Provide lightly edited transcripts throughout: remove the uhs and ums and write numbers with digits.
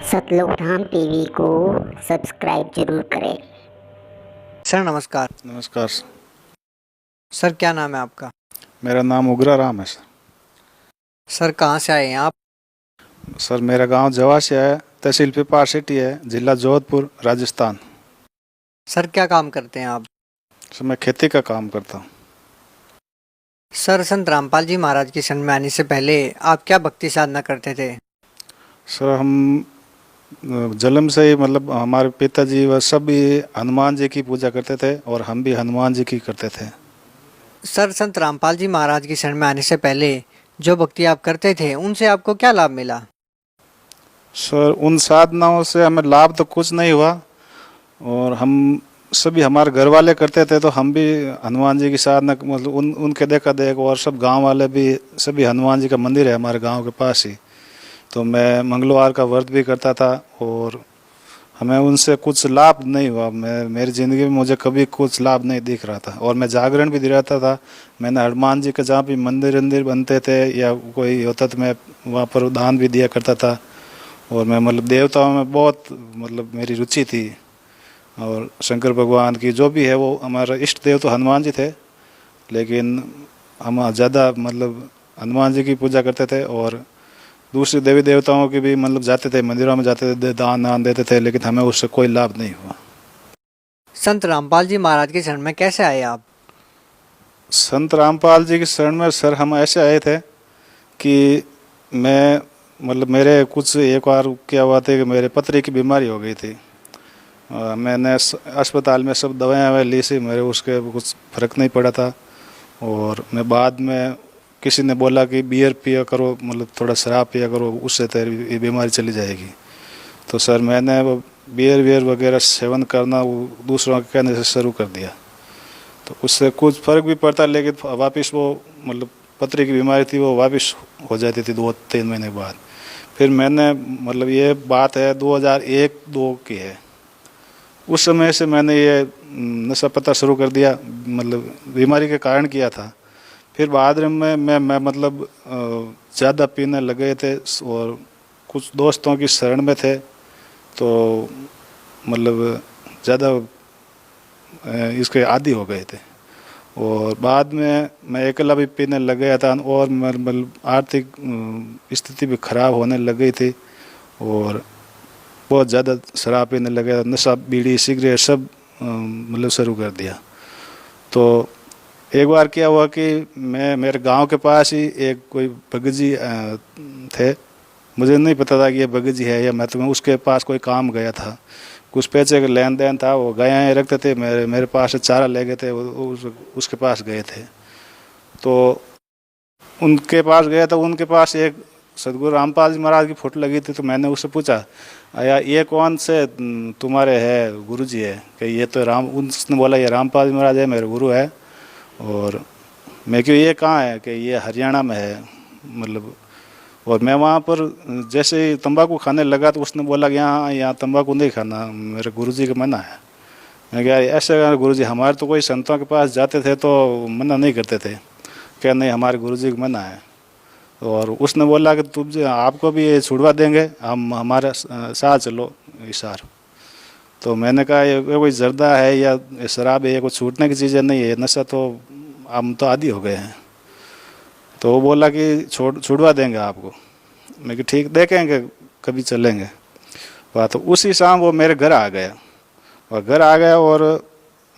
सतलोक धाम TV को subscribe जरूर करें। सर नमस्कार। नमस्कार। सर क्या नाम है आपका? मेरा नाम उग्रा राम है सर। सर कहाँ से आए हैं आप? सर मेरा गांव जवासिया है, तहसील पिपार सिटी है, जिला जोधपुर, राजस्थान। सर क्या काम करते हैं आप? सर मैं खेती का काम करता हूँ। सर संत रामपाल जी महाराज की शरण में आने से पहले आप क्या भक्ति साधना करते थे? सर हम जन्म से ही हमारे पिताजी व सभी हनुमान जी की पूजा करते थे और हम भी हनुमान जी की करते थे। सर संत रामपाल जी महाराज की शरण में आने से पहले जो भक्ति आप करते थे उनसे आपको क्या लाभ मिला? सर उन साधनाओं से हमें लाभ तो कुछ नहीं हुआ, और हम सभी हमारे घर वाले करते थे तो हम भी हनुमान जी की साधना उनके देखा देख, और सब गांव वाले भी, सभी हनुमान जी का मंदिर है हमारे गांव के पास ही, तो मैं मंगलवार का व्रत भी करता था और हमें उनसे कुछ लाभ नहीं हुआ। मेरी ज़िंदगी में मुझे कभी कुछ लाभ नहीं दिख रहा था, और मैं जागरण भी दे रहता था। मैंने हनुमान जी के जहाँ भी मंदिर बनते थे या कोई होता तो मैं वहाँ पर दान भी दिया करता था, और मैं देवताओं में बहुत मेरी रुचि थी। और शंकर भगवान की जो भी है, वो हमारा इष्ट देव तो हनुमान जी थे, लेकिन हम ज़्यादा हनुमान जी की पूजा करते थे, और दूसरे देवी देवताओं की भी जाते थे, मंदिरों में जाते थे, दान देते थे, लेकिन हमें उससे कोई लाभ नहीं हुआ। संत रामपाल जी महाराज की शरण में कैसे आए आप? संत रामपाल जी की शरण में सर हम ऐसे आए थे कि मैं मेरे कुछ एक बार क्या हुआ था कि मेरे पथरी की बीमारी हो गई थी। मैंने अस्पताल में सब दवाएं ली सी, मेरे उसके कुछ फ़र्क नहीं पड़ा था, और मैं बाद में किसी ने बोला कि बियर पिया करो, थोड़ा शराब पिया करो, उससे तेरी बीमारी चली जाएगी। तो सर मैंने वो बियर वगैरह सेवन करना वो दूसरों के कहने से शुरू कर दिया, तो उससे कुछ फ़र्क भी पड़ता, लेकिन वापस वो पथरी की बीमारी थी, वो वापस हो जाती थी 2-3 महीने बाद। फिर मैंने ये बात है 2001-2 की है, उस समय से मैंने ये नशा पता शुरू कर दिया, बीमारी के कारण किया था। फिर बाद में मैं ज़्यादा पीने लगे थे, और कुछ दोस्तों की शरण में थे, तो ज़्यादा इसके आदी हो गए थे, और बाद में मैं अकेला भी पीने लग गया था, और आर्थिक स्थिति भी खराब होने लग गई थी, और बहुत ज़्यादा शराब पीने लगे, नशा, बीड़ी, सिगरेट सब शुरू कर दिया। तो एक बार क्या हुआ कि मेरे गांव के पास ही एक कोई भगत जी थे, मुझे नहीं पता था कि ये भगत जी है, या मैं उसके पास कोई काम गया था, कुछ पैसे का लेन देन था, वो गायें रखते थे, मेरे पास से चारा ले गए थे, उसके पास गए थे। तो उनके पास गया तो उनके पास एक सदगुरु रामपाल जी महाराज की फोटो लगी थी, तो मैंने उससे पूछा, आया ये कौन से तुम्हारे है गुरु जी है? कि ये तो उसने बोला ये रामपाल जी महाराज है, मेरे गुरु है। और मैं क्यों, ये कहाँ है? कि ये हरियाणा में है। और मैं वहाँ पर जैसे ही तंबाकू खाने लगा तो उसने बोला कि यहाँ तंबाकू नहीं खाना, मेरे गुरुजी का मना है। मैं क्या ऐसे? गुरुजी हमारे तो कोई संतों के पास जाते थे तो मना नहीं करते थे। क्या नहीं, हमारे गुरुजी का मना है। और उसने बोला कि तुम आपको भी ये छुड़वा देंगे, हम हमारे साथ चलो इशार। तो मैंने कहा ये कोई जर्दा है या शराब है, ये कोई छूटने की चीज़ें नहीं है, नशा तो हम तो आदी हो गए हैं। तो वो बोला कि छुड़वा देंगे आपको। मैं कि ठीक, देखेंगे, कभी चलेंगे। बात तो उसी शाम वो मेरे घर आ गया, और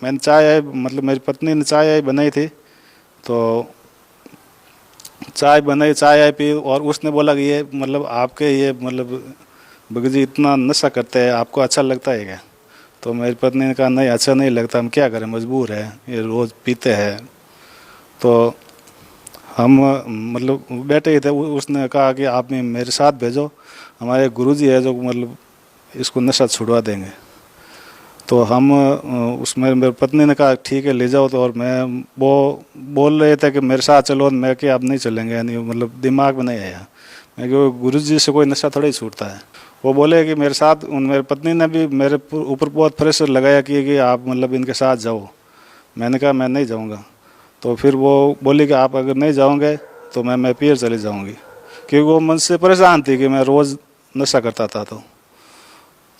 मैंने चाय मेरी पत्नी ने चाय बनाई थी, तो चाय पी, और उसने बोला कि ये आपके ये भगत जी इतना नशा करते हैं, आपको अच्छा लगता है क्या? तो मेरी पत्नी ने कहा नहीं, अच्छा नहीं लगता, हम क्या करें, मजबूर है, ये रोज़ पीते हैं। तो हम बैठे ही थे, उसने कहा कि आप मेरे साथ भेजो, हमारे गुरुजी है जो इसको नशा छुड़वा देंगे। तो हम उसमें मेरी पत्नी ने कहा ठीक है ले जाओ। तो और मैं वो बोल रहे थे कि मेरे साथ चलो, मैं कि आप नहीं चलेंगे, यानी दिमाग में नहीं आया। मैं कि गुरुजी से कोई नशा थोड़ा ही छूटता है। वो बोले कि मेरे साथ, मेरी पत्नी ने भी मेरे ऊपर बहुत प्रेशर लगाया कि आप इनके साथ जाओ। मैंने कहा मैं नहीं जाऊँगा। तो फिर वो बोली कि आप अगर नहीं जाओगे तो मैं पीर चली जाऊँगी, क्योंकि वो मुझसे परेशान थी कि मैं रोज़ नशा करता था। तो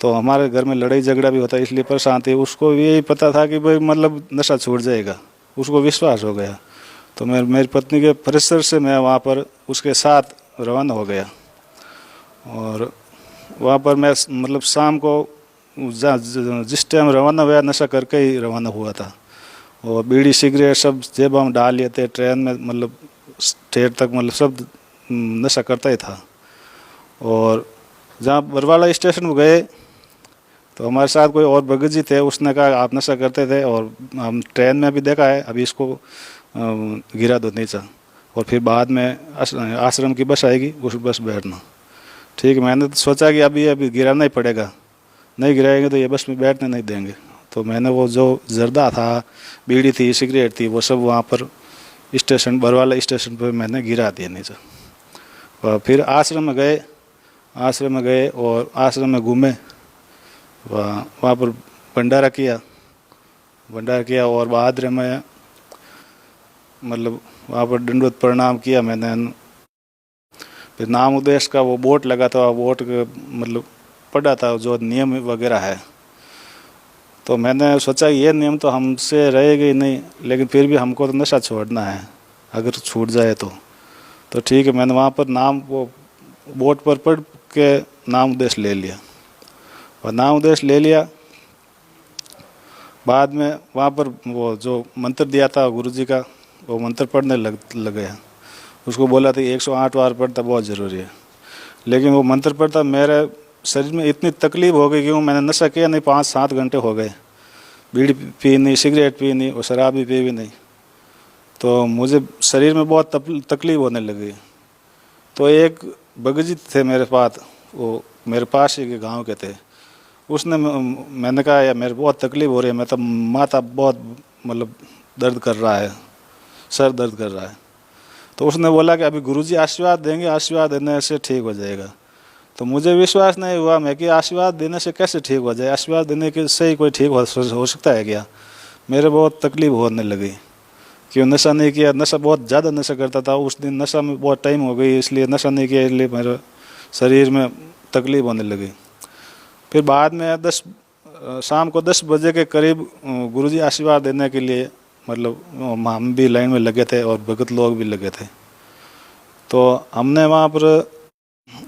तो हमारे घर में लड़ाई झगड़ा भी होता है, इसलिए परेशान थी। उसको भी यही पता था कि भाई मतलब नशा छूट जाएगा, उसको विश्वास हो गया। तो मेरी पत्नी के प्रेशर से मैं वहाँ पर उसके साथ रवाना हो गया। और वहाँ पर मैं मतलब शाम को जिस टाइम रवाना हुआ, नशा करके ही रवाना हुआ था। और बीड़ी सिगरेट सब जेब हम डाल लिए थे, ट्रेन में मतलब स्टेट तक मतलब सब नशा करता ही था। और जहाँ बरवाला स्टेशन में गए तो हमारे साथ कोई और भगत जी थे, उसने कहा आप नशा करते थे और हम ट्रेन में भी देखा है, अभी इसको गिरा दो नीचे और फिर बाद में आश्रम की बस आएगी उस बस बैठना। ठीक है, मैंने तो सोचा कि अभी गिराना ही पड़ेगा, नहीं गिराएंगे तो ये बस में बैठने नहीं देंगे। तो मैंने वो जो जर्दा था, बीड़ी थी, सिगरेट थी, वो सब वहाँ पर स्टेशन बरवाला स्टेशन पर मैंने गिरा दिया नीचे। और फिर आश्रम में गए और आश्रम में घूमे, वहाँ पर भंडारा किया और बाद में मतलब वहाँ पर दंडवत प्रणाम किया मैंने। फिर नाम उद्देश्य का वो बोर्ड लगा था, बोर्ड मतलब पढ़ा था जो नियम वगैरह है। तो मैंने सोचा ये नियम तो हमसे रहेगा ही नहीं, लेकिन फिर भी हमको तो नशा छोड़ना है, अगर छूट जाए तो ठीक है। मैंने वहाँ पर नाम वो बोर्ड पर पढ़ के नाम उद्देश्य ले लिया और नाम उद्देश्य ले लिया। बाद में वहाँ पर वो जो मंत्र दिया था गुरुजी का, वो मंत्र पढ़ने लग गया। उसको बोला था 108 बार पढ़ता बहुत ज़रूरी है, लेकिन वो मंत्र पढ़ता मेरे शरीर में इतनी तकलीफ हो गई कि मैंने नशा किया नहीं, 5-7 घंटे हो गए, बीड़ी पी नहीं, सिगरेट पी नहीं और शराब भी पी भी नहीं। तो मुझे शरीर में बहुत तकलीफ होने लगी। तो एक भगत जी थे मेरे पास, वो मेरे पास ही के गाँव के थे। उसने मैंने कहा यार मेरे बहुत तकलीफ हो रही है, मैं तो माथा बहुत मतलब दर्द कर रहा है, सर दर्द कर रहा है। तो उसने बोला कि अभी गुरुजी आशीर्वाद देंगे, आशीर्वाद देने से ठीक हो जाएगा। तो मुझे विश्वास नहीं हुआ, मैं कि आशीर्वाद देने से कैसे ठीक हो जाए, आशीर्वाद देने के से ही कोई ठीक हो सकता है क्या। मेरे बहुत तकलीफ होने लगी क्यों नशा नहीं किया, नशा बहुत ज़्यादा नशा करता था। उस दिन नशा में बहुत टाइम हो गई, इसलिए नशा नहीं किया, इसलिए मेरे शरीर में तकलीफ होने लगी। फिर बाद में शाम को 10 बजे के करीब गुरुजी आशीर्वाद देने के लिए मतलब हम भी लाइन में लगे थे और भगत लोग भी लगे थे। तो हमने वहाँ पर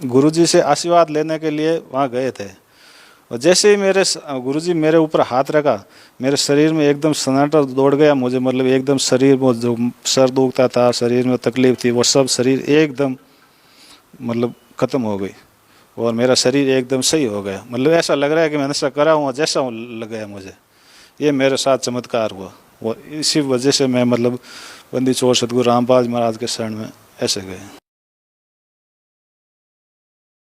गुरुजी से आशीर्वाद लेने के लिए वहाँ गए थे। और जैसे ही गुरुजी मेरे ऊपर हाथ रखा, मेरे शरीर में एकदम सन्नाटा दौड़ गया। मुझे मतलब एकदम शरीर में जो सर दुखता था, शरीर में तकलीफ थी, वो सब शरीर एकदम मतलब ख़त्म हो गई और मेरा शरीर एकदम सही हो गया। मतलब ऐसा लग रहा है कि मैं नशा करा हुआ जैसा लग गया मुझे। ये मेरे साथ चमत्कार हुआ और इसी वजह से मैं मतलब बंदी छोड़ सतगुरु रामपाल जी महाराज के शरण में ऐसे गए।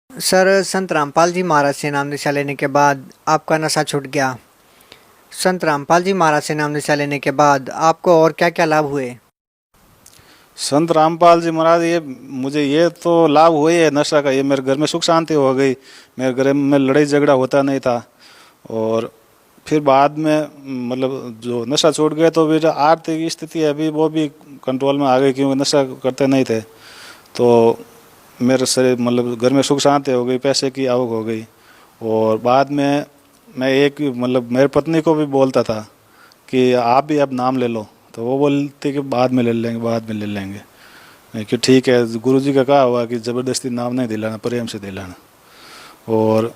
सर, संत रामपाल जी महाराज से नाम दीक्षा लेने के बाद आपका नशा छूट गया। संत रामपाल जी महाराज से नाम दीक्षा लेने के बाद आपको और क्या क्या लाभ हुए? संत रामपाल जी महाराज मुझे ये तो लाभ हुए है नशा का, ये मेरे घर में सुख शांति हो गई, मेरे घर में लड़ाई झगड़ा होता नहीं था। और फिर बाद में मतलब जो नशा छूट गया तो फिर आर्थिक स्थिति अभी वो भी कंट्रोल में आ गई, क्योंकि नशा करते नहीं थे। तो मेरे शरीर मतलब घर में सुख शांति हो गई, पैसे की आवक हो गई। और बाद में मैं एक मतलब मेरी पत्नी को भी बोलता था कि आप भी अब नाम ले लो, तो वो बोलती कि बाद में ले लेंगे। मैं कि ठीक है, गुरुजी का कहा हुआ कि ज़बरदस्ती नाम नहीं दिलाना, प्रेम से दिलाना। और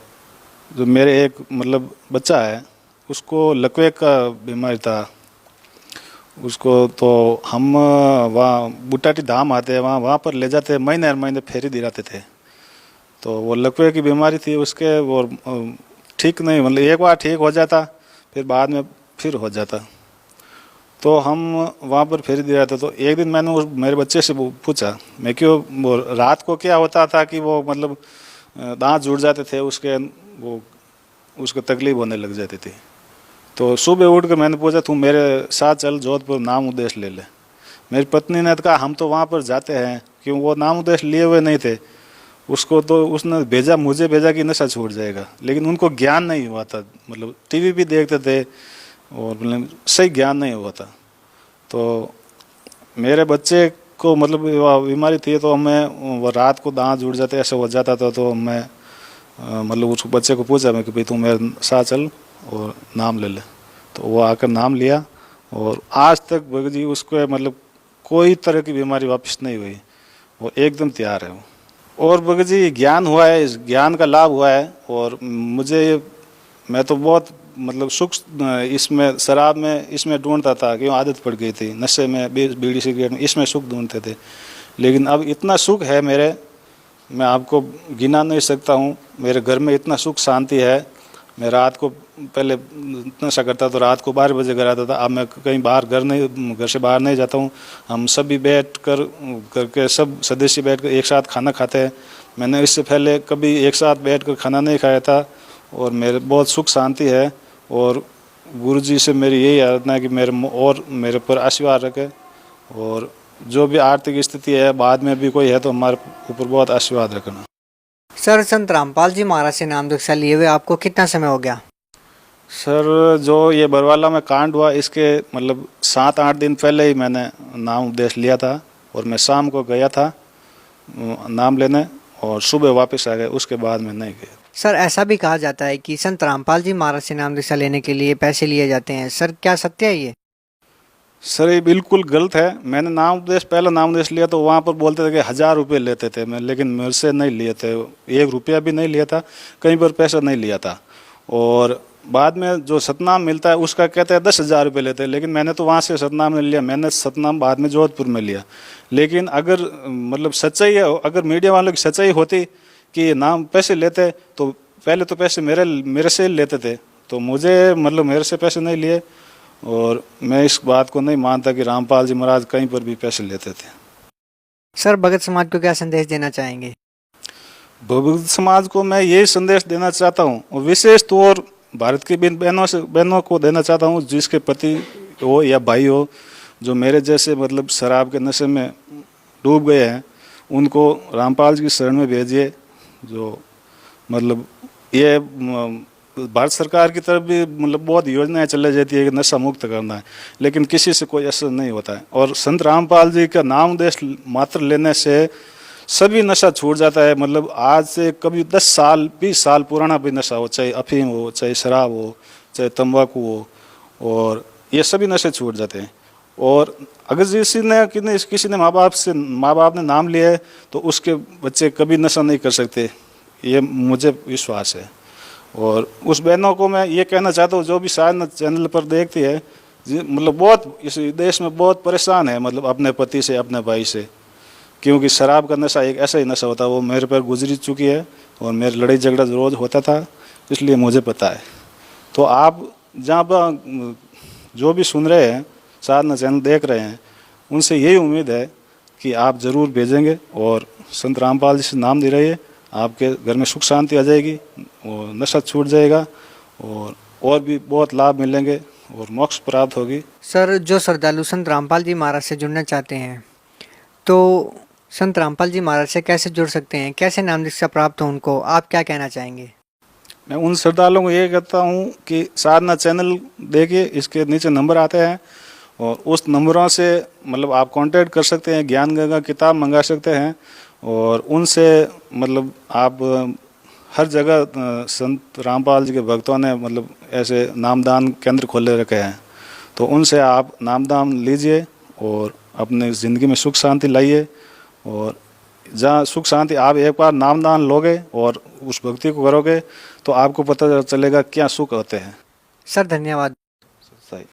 जो मेरे एक मतलब बच्चा है, उसको लकवे का बीमारी था उसको, तो हम वहाँ बुटाटी धाम आते हैं, वहाँ पर ले जाते, महीने हर महीने फेरी दिलाते थे। तो वो लकवे की बीमारी थी उसके, वो ठीक नहीं मतलब एक बार ठीक हो जाता, फिर बाद में फिर हो जाता। तो हम वहाँ पर फेरी दिलाते। तो एक दिन मैंने मेरे बच्चे से पूछा, मैं क्यों वो रात को क्या होता था कि वो मतलब दांत जुड़ जाते थे उसके, वो उसको तकलीफ होने लग जाती थी। तो सुबह उठ कर मैंने पूछा, तू मेरे साथ चल जोधपुर, नाम उद्देश्य ले ले। मेरी पत्नी ने कहा हम तो वहाँ पर जाते हैं, क्यों वो नाम उद्देश्य लिए हुए नहीं थे। उसको तो उसने मुझे भेजा कि नशा छूट जाएगा, लेकिन उनको ज्ञान नहीं हुआ था, मतलब टीवी भी देखते थे और मतलब सही ज्ञान नहीं हुआ था। तो मेरे बच्चे को मतलब बीमारी थी, तो हमें वो रात को दांत जुड़ जाते ऐसा हो जाता था। तो मैं मतलब उस बच्चे को पूछा मैं कि भाई तू मेरे साथ चल और नाम ले ले, तो वो आकर नाम लिया और आज तक भगत जी उसको मतलब कोई तरह की बीमारी वापस नहीं हुई, वो एकदम तैयार है वो। और भगत जी ज्ञान हुआ है, इस ज्ञान का लाभ हुआ है और मैं तो बहुत मतलब सुख इसमें शराब में इसमें ढूंढता था, क्यों आदत पड़ गई थी नशे में, बीड़ी सिगरेट में, इसमें सुख ढूंढते थे। लेकिन अब इतना सुख है मेरे, मैं आपको गिना नहीं सकता हूँ। मेरे घर में इतना सुख शांति है। मैं रात को पहले नशा करता तो रात को 12 बजे घर आता था, अब मैं कहीं बाहर घर से बाहर नहीं जाता हूँ। हम सभी बैठ कर करके सब सदस्य बैठ कर एक साथ खाना खाते हैं। मैंने इससे पहले कभी एक साथ बैठ कर खाना नहीं खाया था और मेरे बहुत सुख शांति है। और गुरु जी से मेरी यही आराधना है कि मेरे पर आशीर्वाद रखे और जो भी आर्थिक स्थिति है बाद में भी कोई है तो हमारे ऊपर बहुत आशीर्वाद रखना। सर, संत रामपाल जी महाराज से नाम दीक्षा लिए हुए आपको कितना समय हो गया? सर, जो ये बरवाला में कांड हुआ इसके मतलब 7-8 दिन पहले ही मैंने नाम उपदेश लिया था और मैं शाम को गया था नाम लेने और सुबह वापस आ गए, उसके बाद मैं नहीं गया। सर, ऐसा भी कहा जाता है कि संत रामपाल जी महाराज से नाम दीक्षा लेने के लिए पैसे लिए जाते हैं। सर, क्या सत्य है ये? सर, ये बिल्कुल गलत है। मैंने पहला नाम उपदेश लिया तो वहाँ पर बोलते थे कि 1000 रुपये लेते थे मैं, लेकिन मेरे से नहीं लिए थे, 1 रुपया भी नहीं लिया था, कहीं पर पैसा नहीं लिया था। और बाद में जो सतनाम मिलता है उसका कहते हैं 10,000 रुपये लेते हैं, लेकिन मैंने तो वहाँ से सतनाम नहीं लिया, मैंने सतनाम बाद में जोधपुर में लिया। लेकिन अगर मतलब सच्चाई है, अगर मीडिया वालों की सच्चाई होती कि नाम पैसे लेते तो पहले तो पैसे मेरे से लेते थे, तो मुझे मतलब मेरे से पैसे नहीं लिए। और मैं इस बात को नहीं मानता कि रामपाल जी महाराज कहीं पर भी पैसे लेते थे। सर, भगत समाज को क्या संदेश देना चाहेंगे? भगत समाज को मैं यही संदेश देना चाहता हूँ और विशेष तौर भारत की बहनों को देना चाहता हूँ, जिसके पति हो या भाई हो जो मेरे जैसे मतलब शराब के नशे में डूब गए हैं, उनको रामपाल जी की शरण में भेजिए। जो मतलब ये भारत सरकार की तरफ भी मतलब बहुत योजनाएं चलाई जाती है कि नशा मुक्त करना है, लेकिन किसी से कोई असर नहीं होता है। और संत रामपाल जी का नाम उपदेश मात्र लेने से सभी नशा छूट जाता है। मतलब आज से कभी 10 साल 20 साल पुराना भी नशा हो, चाहे अफीम हो, चाहे शराब हो, चाहे तंबाकू हो, और ये सभी नशे छूट जाते हैं। और अगर किसी ने माँ बाप ने नाम लिया है तो उसके बच्चे कभी नशा नहीं कर सकते, ये मुझे विश्वास है। और उस बहनों को मैं ये कहना चाहता हूँ जो भी शायद चैनल पर देखती है, मतलब बहुत इस देश में बहुत परेशान है मतलब अपने पति से, अपने भाई से, क्योंकि शराब का नशा एक ऐसा ही नशा होता है। वो मेरे पर गुजरी चुकी है और मेरे लड़ाई झगड़ा रोज होता था, इसलिए मुझे पता है। तो आप जहाँ पर जो भी सुन रहे हैं, साधना चैनल देख रहे हैं, उनसे यही उम्मीद है कि आप ज़रूर भेजेंगे और संत रामपाल जी से नाम दे रहिए, आपके घर में सुख शांति आ जाएगी और नशा छूट जाएगा और भी बहुत लाभ मिलेंगे और मोक्ष प्राप्त होगी। सर, जो श्रद्धालु संत रामपाल जी महाराज से जुड़ना चाहते हैं तो संत रामपाल जी महाराज से कैसे जुड़ सकते हैं, कैसे नाम दीक्षा प्राप्त हो उनको, आप क्या कहना चाहेंगे? मैं उन श्रद्धालुओं को ये कहता हूँ कि साधना चैनल देखिए, इसके नीचे नंबर आते हैं और उस नंबरों से मतलब आप कांटेक्ट कर सकते हैं, ज्ञान गंगा किताब मंगा सकते हैं और उनसे मतलब आप हर जगह संत रामपाल जी के भक्तों ने मतलब ऐसे नामदान केंद्र खोले रखे हैं, तो उनसे आप नामदान लीजिए और अपने ज़िंदगी में सुख शांति लाइए। और जहाँ सुख शांति आप एक बार नामदान लोगे और उस भक्ति को करोगे तो आपको पता चलेगा क्या सुख होते हैं। सर, धन्यवाद।